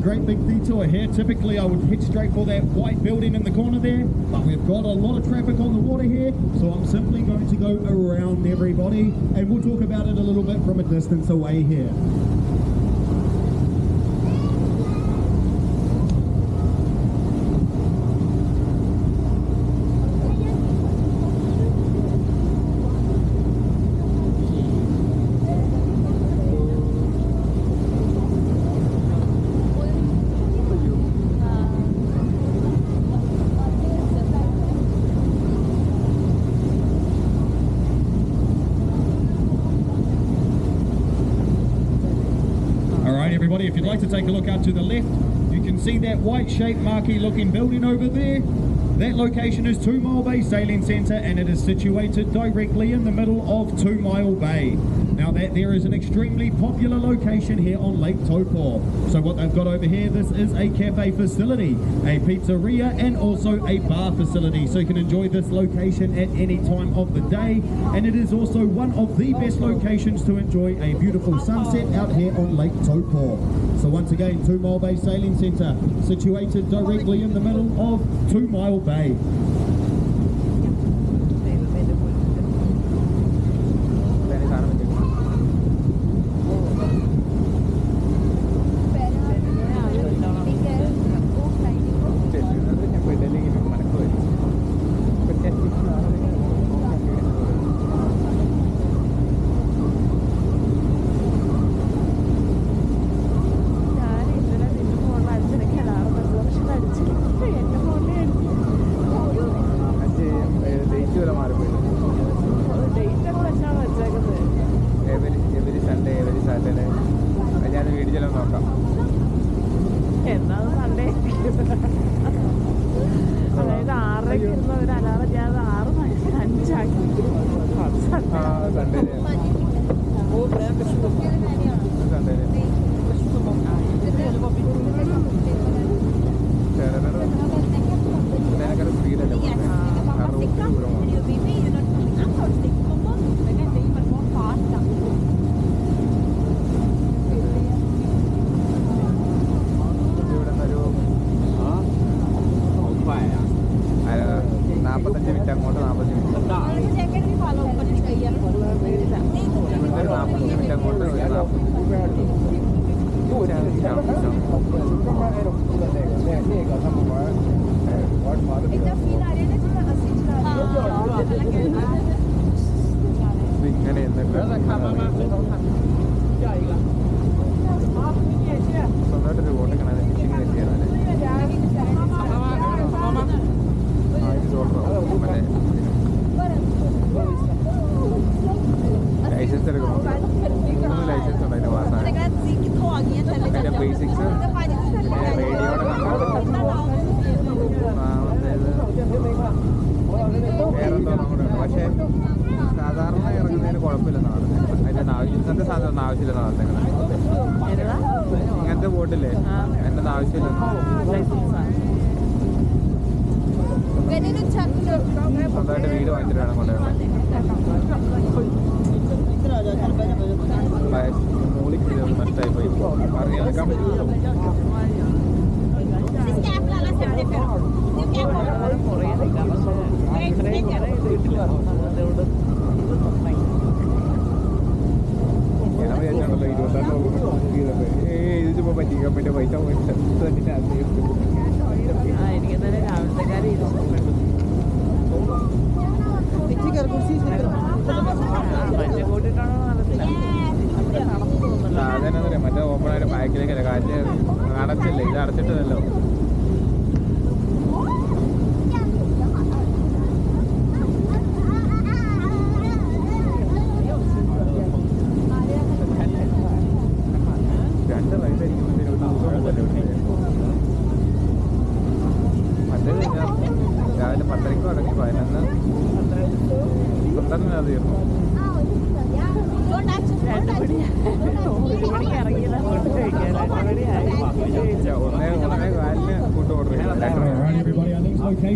great big detour here. Typically I would head straight for that white building in the corner there, but we've got a lot of traffic on the water here, so I'm simply going to go around everybody and we'll talk about it a little bit from a distance away here. If you'd like to take a look out to the left, you can see that white shaped marquee looking building over there. That location is 2 Mile Bay Sailing Centre, and it is situated directly in the middle of 2 Mile Bay. Now that there is an extremely popular location here on Lake Taupo. So what they've got over here, this is a cafe facility, a pizzeria, and also a bar facility. So you can enjoy this location at any time of the day. And it is also one of the best locations to enjoy a beautiful sunset out here on Lake Taupo. So once again, 2 Mile Bay Sailing Centre, situated directly in the middle of 2 Mile Bay.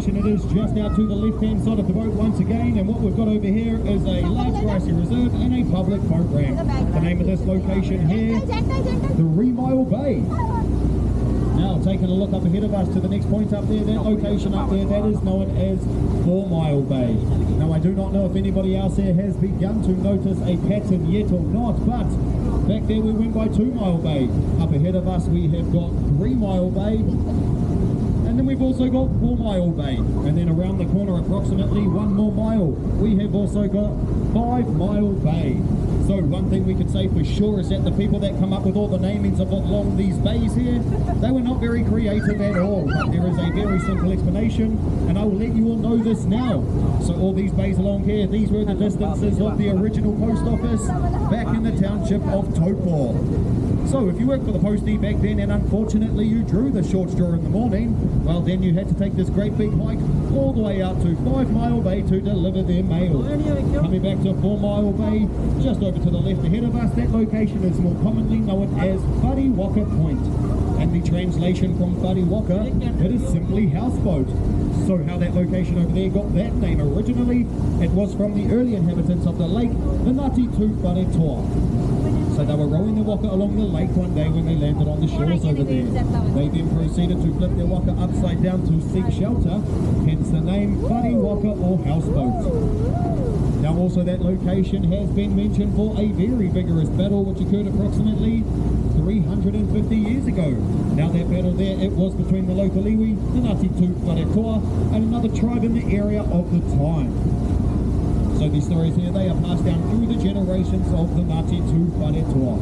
It is just out to the left-hand side of the boat once again, and what we've got over here is a large grassy reserve and a public boat ramp. The name of this location here, 3 Mile Bay. Now, taking a look up ahead of us to the next point up there, that location up there, that is known as 4 Mile Bay. Now, I do not know if anybody else there has begun to notice a pattern yet or not, but back there we went by 2 Mile Bay. Up ahead of us we have got 3 Mile Bay, and then we've also got 4 Mile Bay. And then around the corner approximately 1 more mile, we have also got 5 Mile Bay. So one thing we can say for sure is that the people that come up with all the namings of along these bays here, they were not very creative at all. But there is a very simple explanation, and I will let you all know this now. So all these bays along here, these were the distances of the original post office back in the township of Taupo. So if you worked for the postie back then and unfortunately you drew the short straw in the morning, well then you had to take this great big hike all the way out to 5 Mile Bay to deliver their mail. Coming back to 4 Mile Bay, just over to the left ahead of us, that location is more commonly known as Whariwaka Point. And the translation from Whariwaka, it is simply houseboat. So how that location over there got that name originally, it was from the early inhabitants of the lake, the Ngāti Tū Wharetoa. So they were rowing their waka along the lake one day when they landed on the shores over there. They then proceeded to flip their waka upside down to seek shelter, hence the name Whariwaka or houseboat. Now also that location has been mentioned for a very vigorous battle which occurred approximately 350 years ago. Now that battle there, it was between the local iwi, the Ngāti Tū Wharetoa, and another tribe in the area of the time. So these stories here, they are passed down through the generations of the Ngāti Tū Wharetoa.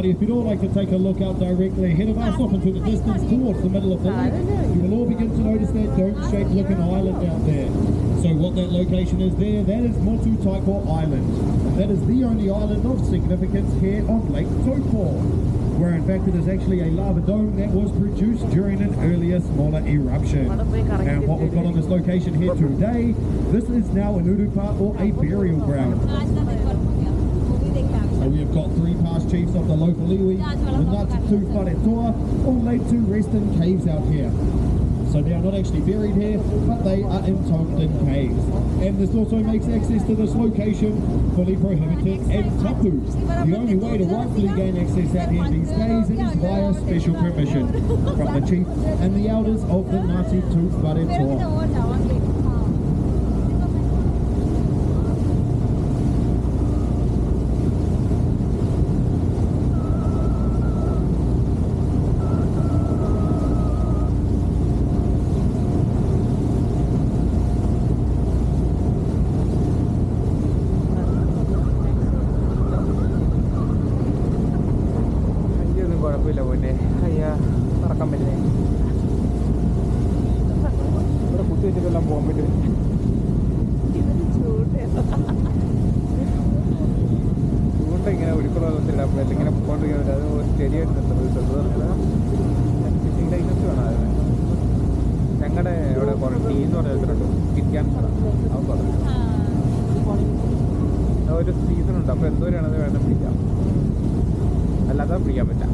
If you'd all like to take a look out directly ahead of us, off into the distance towards the middle of the lake, you will all begin to notice that dome-shaped looking island out there. So what that location is there, that is Motu Taiko Island. That is the only island of significance here on Lake Taupo, where in fact it is actually a lava dome that was produced during an earlier smaller eruption. And what we've got on this location here today, this is now an urupa or a burial ground. So we have got 3 past chiefs of the local iwi, the Ngāti Tū Wharetoa, all laid to rest in caves out here. So they are not actually buried here, but they are entombed in caves. And this also makes access to this location fully prohibited and tapu. The only way to rightfully gain access out here these days is via special permission from the chief and the elders of the Ngāti Tooth Wharetoa. ഒരു season ഉണ്ട്. അപ്പോൾ എന്തോരാണത് വേണം പിടിക്കാം, അല്ലാതെ പിടിക്കാൻ പറ്റാം.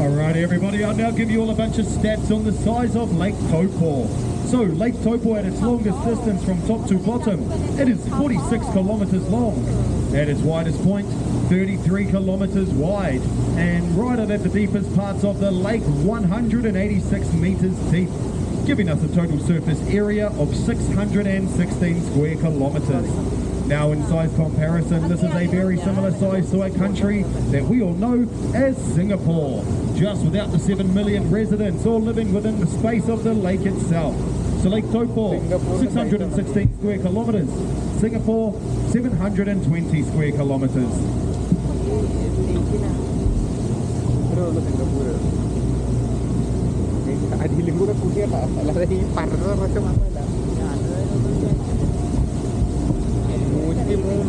Alright everybody, I'll now give you all a bunch of stats on the size of Lake Taupo. So Lake Taupo at its longest distance from top to bottom, it is 46 kilometres long. At its widest point, 33 kilometres wide. And right at the deepest parts of the lake, 186 metres deep, giving us a total surface area of 616 square kilometres. Now in size comparison, this is a very similar size to a country that we all know as Singapore, just without the 7 million residents all living within the space of the lake itself. So Lake Taupo, 616 square kilometres. Singapore, 720 square kilometres.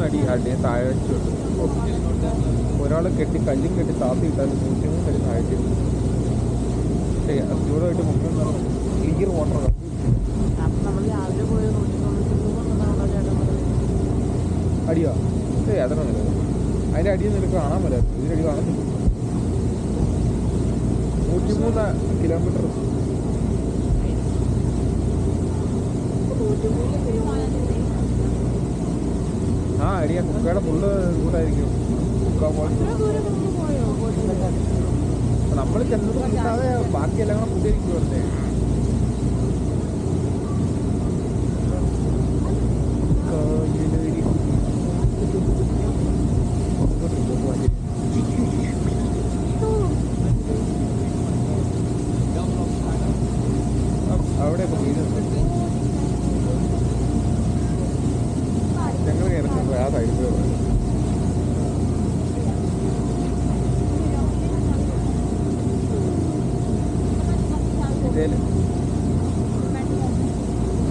അടി അടി താഴ്ച ഒരാൾ കെട്ടി കല്ലും കെട്ടി താത്തി ഇട്ടാലും 103 അടി താഴ്ച അത്യൂടായിട്ട് മുഖം ക്ലിയർ വാട്ടർ അടിയോ അതൊന്നും അതിൻ്റെ അടിയിൽ നിനക്ക് കാണാൻ പറ്റില്ല, ഇതിനടി കാണുന്നില്ല. 103 കിലോമീറ്റർ ആ ഐഡിയ കുക്കയുടെ ഫുള്ള് കൂടായിരിക്കും. കുക്ക നമ്മൾ ചെന്നത് കിട്ടാതെ ബാക്കിയെല്ലാം കൂടെ ഫുഡായിരിക്കും വെറുതെ. അവിടെയൊക്കെ വീടുണ്ട്. ഞങ്ങൾ കയറുന്നത് ആ സൈഡിൽ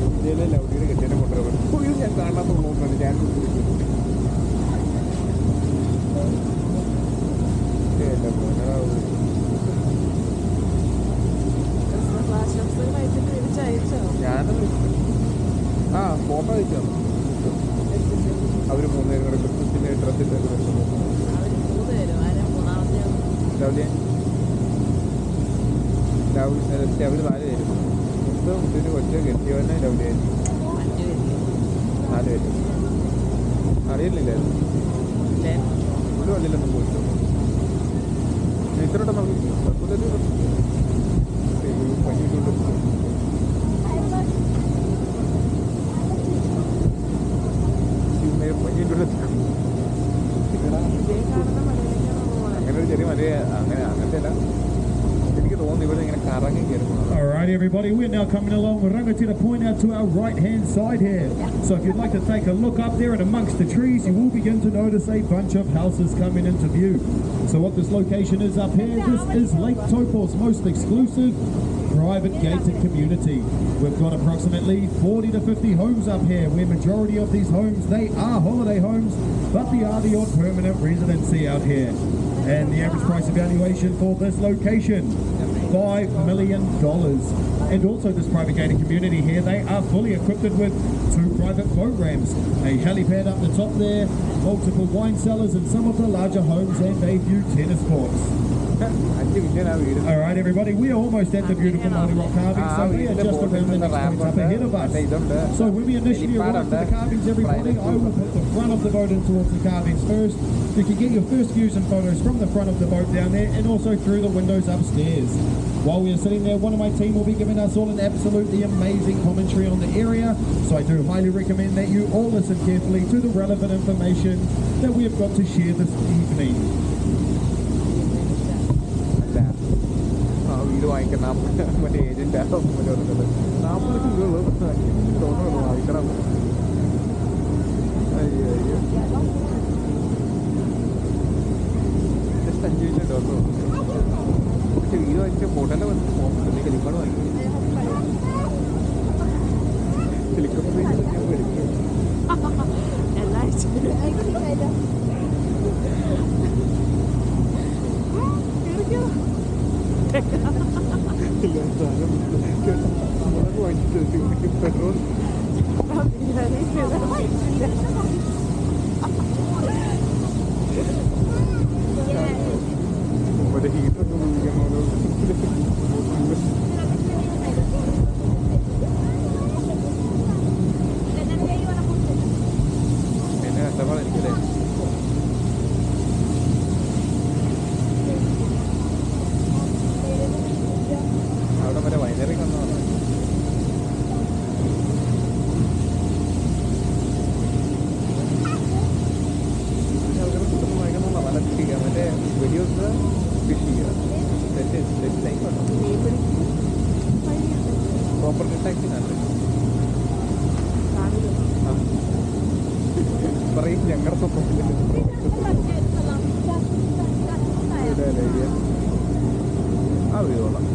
ഇന്ത്യയിലെ ലൗഡിയുടെ കെട്ടിനെ കൊണ്ടുവരാൻ ഞാൻ കാണാത്ത നോക്കുന്നുണ്ട്. ഞാൻ ഞാനത് ആ ഫോട്ടോ അയച്ചാണ്. അവർ 3 പേരും കൂടെ ക്രിസ്മസിൻ്റെ ഡ്രസ്സിൻ്റെ ലവ്ലി അവർ 4 പേരും മുമ്പ് കൊച്ചു കെട്ടിയവനെ ലവ്ലി ആയിരുന്നു. 4 പേര് അറിയില്ലായിരുന്നു. ഒരു വള്ളിയിലൊന്നും പോയിട്ടോ ഇത്രയോട്ടം നമുക്ക് പനിയിട്ടുണ്ട്. അങ്ങനെ ഒരു ചെറിയ മഴ അങ്ങനത്തെ അല്ല. എനിക്ക് തോന്നുന്നു ഇവിടെ ഇങ്ങനെ കറങ്ങി കയറുന്നു. Alright everybody, we're now coming along Rangatira Point out to our right hand side here. So if you'd like to take a look up there and amongst the trees, you will begin to notice a bunch of houses coming into view. So what this location is up here, this is Lake Taupo's most exclusive private gated community. We've got approximately 40 to 50 homes up here, where majority of these homes, they are holiday homes, but they are the odd permanent residency out here. And the average price evaluation for this location, $5 million. And also this private gated community here, they are fully equipped with 2 private boat ramps, a helipad up the top there, multiple wine cellars and some of the larger homes, and a few tennis courts. Alright everybody, we are almost at the beautiful Māori Rock carving, so we are just around the next point up ahead of us. So when we initially arrive at the carvings everybody, I will put the front of the boat in towards the carvings first. You can get your first views and photos from the front of the boat down there and also through the windows upstairs. While we are sitting there, one of my team will be giving us all an absolutely amazing commentary on the area, so I do highly recommend that you all listen carefully to the relevant information that we have got to share this evening. വീട് വാങ്ങിക്കണം. മറ്റേ agent മറ്റേ 40 ലക്ഷം രൂപ തോന്നുന്നു വാങ്ങിക്കണം. Just 5 minute dollar. പക്ഷെ വീട് വാങ്ങിച്ച ഹോട്ടലിൽ വന്നിട്ട് പോകുന്നുണ്ട്. ഹെലിപ്പാട് വാങ്ങിക്കും. ഹെലികോപ്റ്റർ എടുക്കും. പെട്രോൾ മറ്റേ ഹീറ്ററൊക്കെ എന്നെ കഷ്ടപ്പാടായിരിക്കില്ലേ? അവിടെ വരെ വൈകുന്നേരം വന്നതാണ്. ആൾക്കാർ ഫുഡൊന്നും വാങ്ങിക്കണമെന്നോ നല്ല ഫിഷ് ചെയ്യുക. മറ്റേ വീഡിയോസ് ഫിഷ് ചെയ്യുക. സെറ്റ് ടൈപ്പ് ആണോ? പ്രോപ്പർട്ടി ടാക്സിങ് ആണ്. പറയും ഞങ്ങളുടെ സ്വപ്നത്തിൽ ആ വീടോളാം.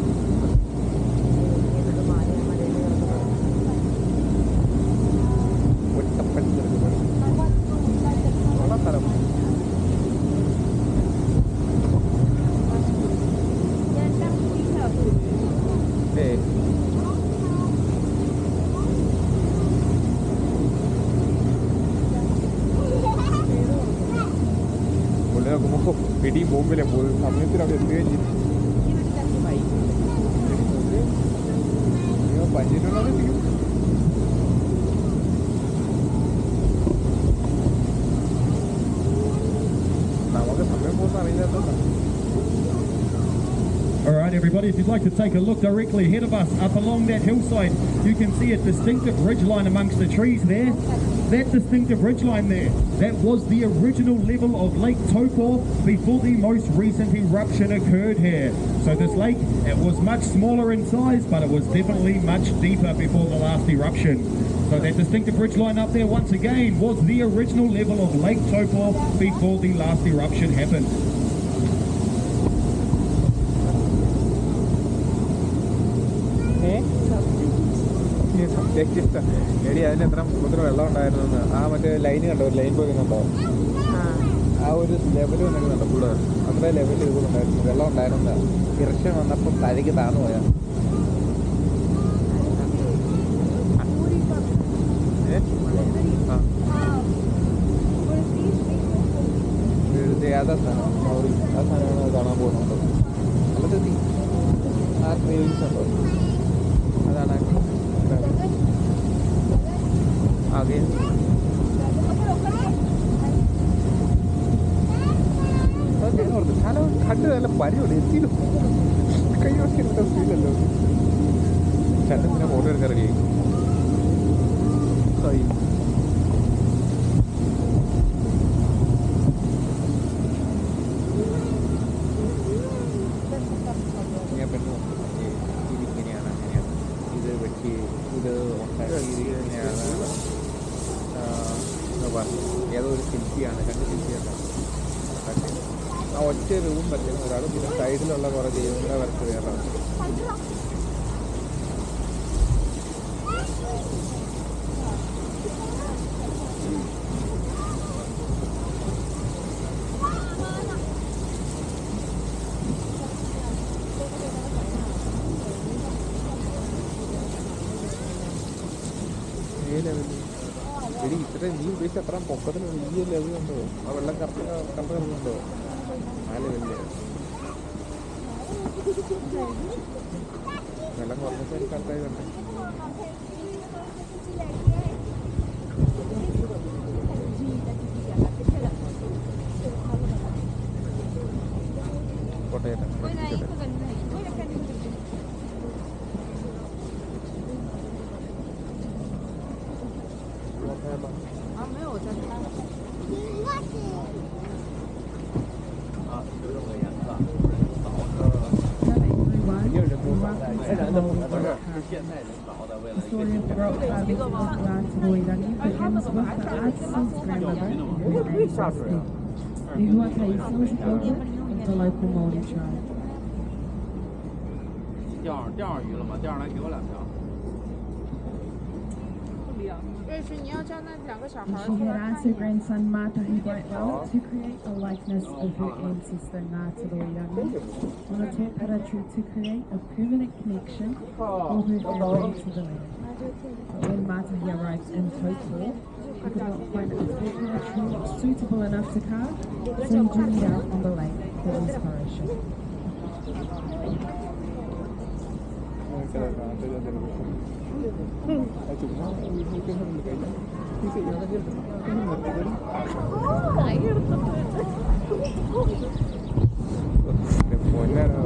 പിടി ബോംബിലെ പോയി സമയത്തിന് അവിടെ എത്തുകയും ചെയ്തു. പഞ്ചിട്ടുള്ളത് Alright everybody, if you'd like to take a look directly ahead of us, up along that hillside, you can see a distinctive ridgeline amongst the trees there. That distinctive ridgeline there, that was the original level of Lake Taupo before the most recent eruption occurred here. So this lake, it was much smaller in size, but it was definitely much deeper before the last eruption. So that distinctive ridgeline up there, once again, was the original level of Lake Taupo before the last eruption happened. എടി അതിന് എത്ര മുതൽ വെള്ളം ഉണ്ടായിരുന്നു ആ മറ്റേ line കണ്ടോ ഒരു ലൈൻ പോയിരുന്നുണ്ടോ ആ ഒരു ലെവൽ വന്നിരുന്നുണ്ടോ ഫുള്ള് അത്ര ലെവൽ ഇതുണ്ടായിരുന്നു വെള്ളം ഉണ്ടായിരുന്ന ഇറക്ഷൻ വന്നപ്പോൾ തലയ്ക്ക് താന്നു പോയാ ഏതാ സ്ഥാനം ആ സ്ഥാനമാണ് കാണാൻ പോകുന്നുണ്ടോ അല്ലത് ആ ക്രേവിങ്സ് ഉണ്ടോ അതാണ് आगे കണ്ട് നല്ല പരിപാടി എത്തിയില്ല കൈ നോക്കിയിട്ട് ഫീലല്ലോ ചട്ടത്തിനെ ഫോട്ടോ എടുക്കാൻ റെഡിയായി ഞാൻ പെണ്ണ് ഇതിങ്ങനെയാണ് അങ്ങനെയാണ് ഇത് വെട്ടി ഇത് ഇങ്ങനെയാണ് ഏതോ ഒരു ശില്പിയാണ് രണ്ട് ശില്പിയാണ് ആ ഒറ്റ രൂപം പറ്റുന്ന ഒരാൾ പിന്നെ സൈഡിലുള്ള കുറേ ദൈവങ്ങളെ വരച്ച് വേറെയാണ് എടി ഇത്ര നീ ഉദ്ദേശിച്ച അത്ര പൊക്കത്തിന് വലിയ ലെവലുണ്ടോ ആ വെള്ളം കറക്റ്റ് കിടക്കുന്നുണ്ടോ ആ ലെവലില് വെള്ളം കുറഞ്ഞപ്പോൾ എനിക്ക് കറക്റ്റായി കണ്ടേ കോട്ടയത്തെ story of the rock harvest of Lansbury begins with the artisan's grandmother, whose name is Steve. The Huacaísmo is a culture of the local Maori tribe. 钓上鱼了吗？钓上来给我2条。And she had asked her grandson Matahi Brightwell to create a likeness of her ancestor Ngātaroirangi on a tōpara to create a permanent connection for her family to the land. But when Matahi arrived in Taupo, he could not find a tōpara tree suitable enough to carve, so he journeyed out on the lake for inspiration. പൊന്നാണ്